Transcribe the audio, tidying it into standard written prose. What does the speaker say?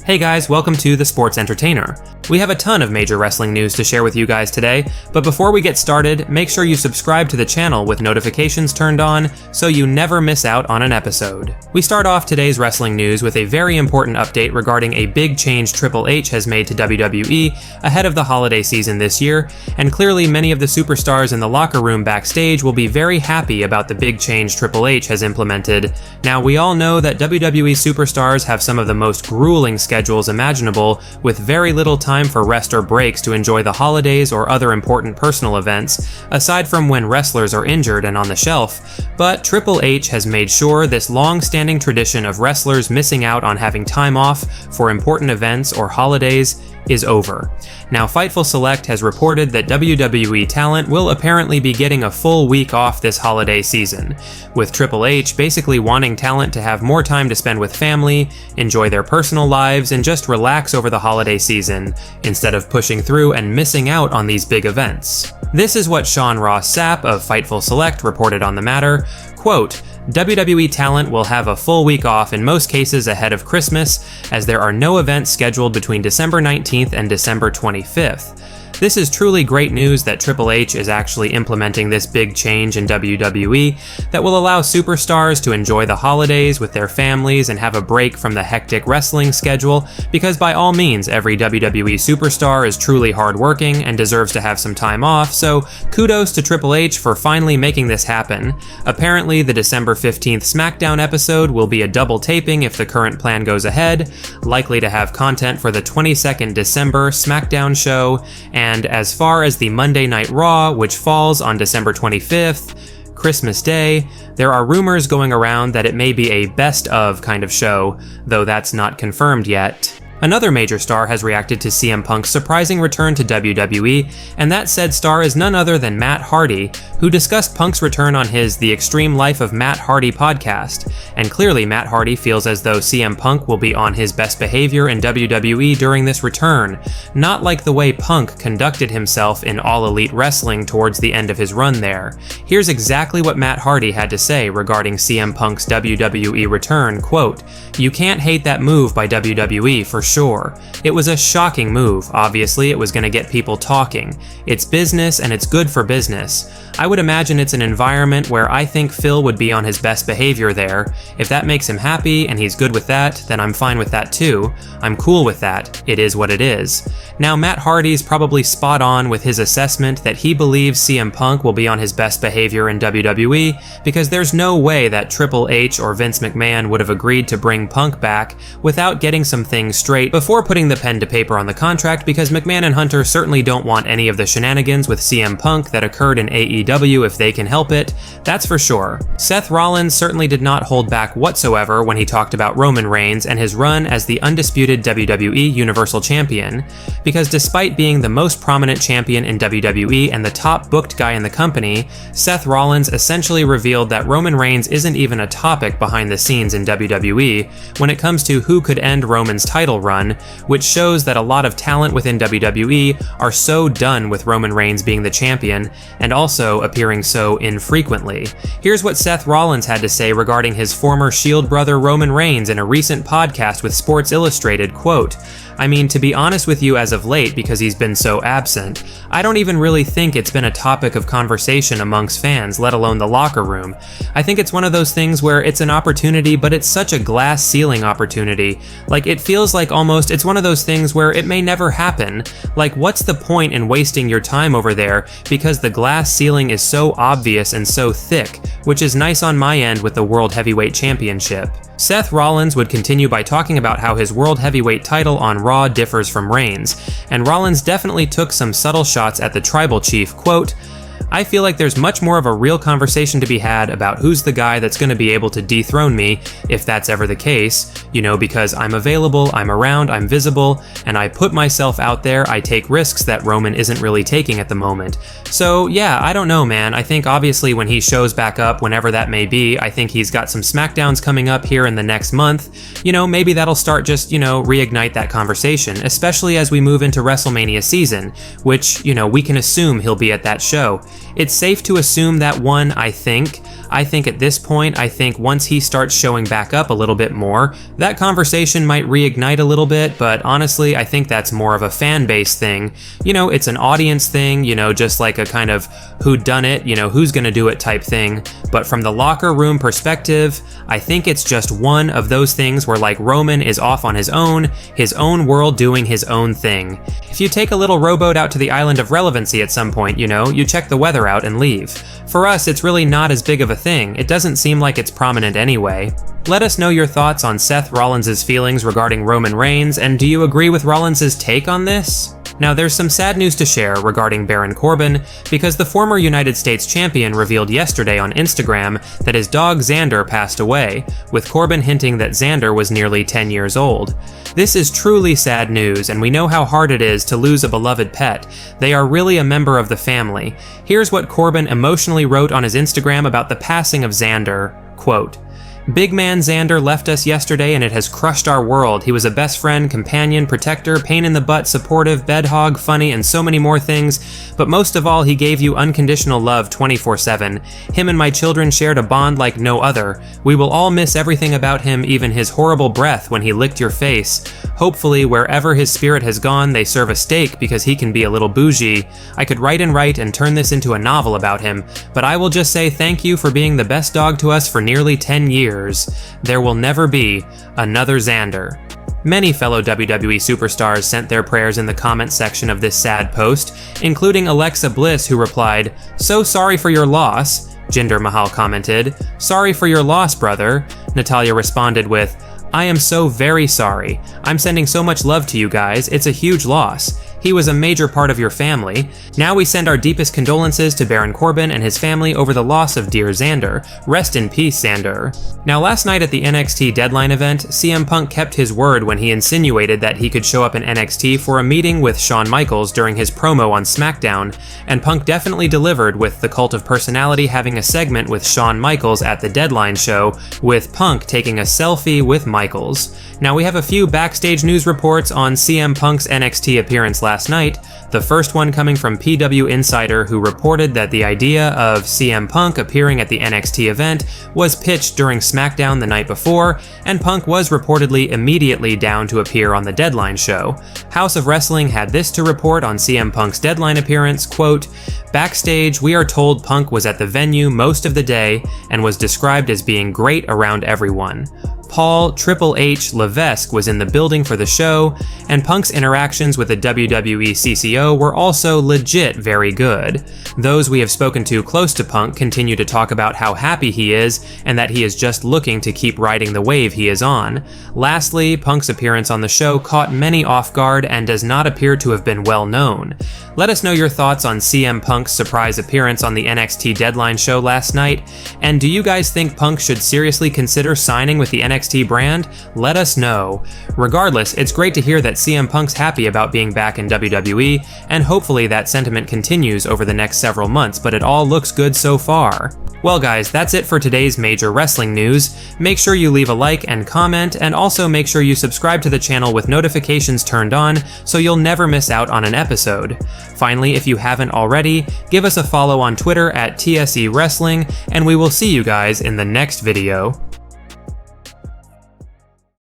Hey guys, welcome to The Sports Entertainer. We have a ton of major wrestling news to share with you guys today, but before we get started, make sure you subscribe to the channel with notifications turned on so you never miss out on an episode. We start off today's wrestling news with a very important update regarding a big change Triple H has made to WWE ahead of the holiday season this year, and clearly many of the superstars in the locker room backstage will be very happy about the big change Triple H has implemented. Now, we all know that WWE superstars have some of the most grueling schedules imaginable, with very little time for rest or breaks to enjoy the holidays or other important personal events, aside from when wrestlers are injured and on the shelf. But Triple H has made sure this long-standing tradition of wrestlers missing out on having time off for important events or holidays is over. Now, Fightful Select has reported that WWE talent will apparently be getting a full week off this holiday season, with Triple H basically wanting talent to have more time to spend with family, enjoy their personal lives, and just relax over the holiday season, instead of pushing through and missing out on these big events. This is what Sean Ross Sapp of Fightful Select reported on the matter. Quote, WWE talent will have a full week off in most cases ahead of Christmas, as there are no events scheduled between December 19th and December 25th. This is truly great news that Triple H is actually implementing this big change in WWE that will allow superstars to enjoy the holidays with their families and have a break from the hectic wrestling schedule, because by all means, every WWE superstar is truly hardworking and deserves to have some time off, so kudos to Triple H for finally making this happen. Apparently, the December 15th SmackDown episode will be a double taping if the current plan goes ahead, likely to have content for the 22nd December SmackDown show, and as far as the Monday Night Raw, which falls on December 25th, Christmas Day, there are rumors going around that it may be a best of kind of show, though that's not confirmed yet. Another major star has reacted to CM Punk's surprising return to WWE, and that said star is none other than Matt Hardy, who discussed Punk's return on his The Extreme Life of Matt Hardy podcast. And clearly Matt Hardy feels as though CM Punk will be on his best behavior in WWE during this return, not like the way Punk conducted himself in All Elite Wrestling towards the end of his run there. Here's exactly what Matt Hardy had to say regarding CM Punk's WWE return, quote, "You can't hate that move by WWE for sure. It was a shocking move. Obviously, it was going to get people talking. It's business and it's good for business. I would imagine it's an environment where I think Phil would be on his best behavior there. If that makes him happy and he's good with that, then I'm fine with that too. I'm cool with that. It is what it is." Now, Matt Hardy's probably spot on with his assessment that he believes CM Punk will be on his best behavior in WWE, because there's no way that Triple H or Vince McMahon would have agreed to bring Punk back without getting some things straight before putting the pen to paper on the contract, because McMahon and Hunter certainly don't want any of the shenanigans with CM Punk that occurred in AEW if they can help it, that's for sure. Seth Rollins certainly did not hold back whatsoever when he talked about Roman Reigns and his run as the undisputed WWE Universal Champion, because despite being the most prominent champion in WWE and the top booked guy in the company, Seth Rollins essentially revealed that Roman Reigns isn't even a topic behind the scenes in WWE when it comes to who could end Roman's title run, which shows that a lot of talent within WWE are so done with Roman Reigns being the champion, and also appearing so infrequently. Here's what Seth Rollins had to say regarding his former Shield brother Roman Reigns in a recent podcast with Sports Illustrated, quote, "I mean, to be honest with you, as of late, because he's been so absent, I don't even really think it's been a topic of conversation amongst fans, let alone the locker room. I think it's one of those things where it's an opportunity, but it's such a glass ceiling opportunity. Like, it feels like almost it's one of those things where it may never happen. Like, what's the point in wasting your time over there, because the glass ceiling is so obvious and so thick, which is nice on my end with the World Heavyweight Championship." Seth Rollins would continue by talking about how his World Heavyweight title on Raw differs from Reigns, and Rollins definitely took some subtle shots at the Tribal Chief, quote, "I feel like there's much more of a real conversation to be had about who's the guy that's going to be able to dethrone me, if that's ever the case, you know, because I'm available, I'm around, I'm visible, and I put myself out there, I take risks that Roman isn't really taking at the moment. So yeah, I don't know, man. I think obviously when he shows back up, whenever that may be, I think he's got some SmackDowns coming up here in the next month. You know, maybe that'll start just, you know, reignite that conversation, especially as we move into WrestleMania season, which, you know, we can assume he'll be at that show. It's safe to assume that one, I think at this point, once he starts showing back up a little bit more, that conversation might reignite a little bit, but honestly, I think that's more of a fan base thing. You know, it's an audience thing, you know, just like a kind of whodunit, you know, who's gonna do it type thing. But from the locker room perspective, I think it's just one of those things where like Roman is off on his own world doing his own thing. If you take a little rowboat out to the island of relevancy at some point, you know, you check the weather out and leave. For us, it's really not as big of a thing. It doesn't seem like it's prominent anyway. Let us know your thoughts on Seth Rollins' feelings regarding Roman Reigns, and do you agree with Rollins' take on this? Now, there's some sad news to share regarding Baron Corbin, because the former United States champion revealed yesterday on Instagram that his dog Xander passed away, with Corbin hinting that Xander was nearly 10 years old. This is truly sad news, and we know how hard it is to lose a beloved pet. They are really a member of the family. Here's what Corbin emotionally wrote on his Instagram about the passing of Xander. Quote, "Big man Xander left us yesterday and it has crushed our world. He was a best friend, companion, protector, pain in the butt, supportive, bed hog, funny, and so many more things. But most of all, he gave you unconditional love 24/7. Him and my children shared a bond like no other. We will all miss everything about him, even his horrible breath when he licked your face. Hopefully, wherever his spirit has gone, they serve a steak because he can be a little bougie. I could write and turn this into a novel about him, but I will just say thank you for being the best dog to us for nearly 10 years. There will never be another Xander." Many fellow WWE superstars sent their prayers in the comment section of this sad post, including Alexa Bliss, who replied, "So sorry for your loss." Jinder Mahal commented, "Sorry for your loss, brother." Natalya responded with, "I am so very sorry. I'm sending so much love to you guys. It's a huge loss. He was a major part of your family. Now we send our deepest condolences to Baron Corbin and his family over the loss of dear Xander. Rest in peace, Xander." Now, last night at the NXT Deadline event, CM Punk kept his word when he insinuated that he could show up in NXT for a meeting with Shawn Michaels during his promo on SmackDown, and Punk definitely delivered, with the Cult of Personality having a segment with Shawn Michaels at the Deadline show, with Punk taking a selfie with Michaels. Now, we have a few backstage news reports on CM Punk's NXT appearance last night, the first one coming from PW Insider, who reported that the idea of CM Punk appearing at the NXT event was pitched during SmackDown the night before, and Punk was reportedly immediately down to appear on the Deadline show. House of Wrestling had this to report on CM Punk's Deadline appearance, quote, "Backstage, we are told Punk was at the venue most of the day and was described as being great around everyone. Paul Triple H Levesque was in the building for the show, and Punk's interactions with the WWE CCO were also legit very good. Those we have spoken to close to Punk continue to talk about how happy he is and that he is just looking to keep riding the wave he is on. Lastly, Punk's appearance on the show caught many off guard and does not appear to have been well known." Let us know your thoughts on CM Punk's surprise appearance on the NXT Deadline show last night, and do you guys think Punk should seriously consider signing with the NXT brand? Let us know. Regardless, it's great to hear that CM Punk's happy about being back in WWE, and hopefully that sentiment continues over the next several months, but it all looks good so far. Well guys, that's it for today's major wrestling news. Make sure you leave a like and comment, and also make sure you subscribe to the channel with notifications turned on so you'll never miss out on an episode. Finally, if you haven't already, give us a follow on Twitter at TSE Wrestling, and we will see you guys in the next video.